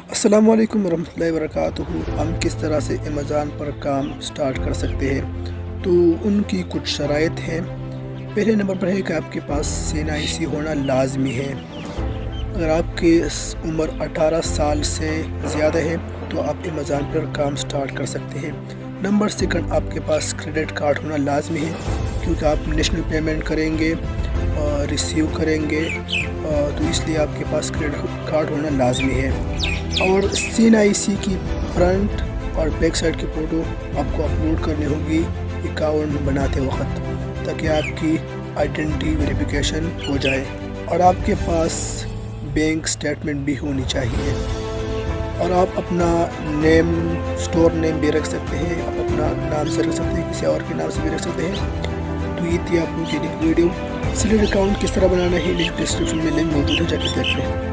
अस्सलामुअलैकुम वरहमतुल्लाहि वबरकातुहू। हम किस तरह से अमेज़ॉन पर काम स्टार्ट कर सकते हैं, तो उनकी कुछ शराइत हैं। पहले नंबर पर है कि आपके पास CNIC होना लाजमी है। अगर आपकी उम्र 18 साल से ज़्यादा है तो आप अमेज़ॉन पर काम स्टार्ट कर सकते हैं। नंबर सेकंड, आपके पास क्रेडिट कार्ड होना लाजमी है, क्योंकि आप नेशनल पेमेंट करेंगे और रिसीव करेंगे, तो इसलिए आपके पास क्रेडिट कार्ड होना लाजमी है। और CNIC की फ्रंट और बैक साइड की फ़ोटो आपको अपलोड करनी होगी अकाउंट बनाते वक्त, ताकि आपकी आइडेंटिटी वेरिफिकेशन हो जाए। और आपके पास बैंक स्टेटमेंट भी होनी चाहिए। और आप अपना नेम, स्टोर नेम भी रख सकते हैं, आप अपना नाम से रख सकते हैं, किसी और के नाम से भी रख सकते हैं। तो ये थी आपको वीडियो। सिलेक्ट अकाउंट किस तरह बनाना है, डिस्क्रिप्शन में लिंक मौजूद है, जाकर देखते हैं।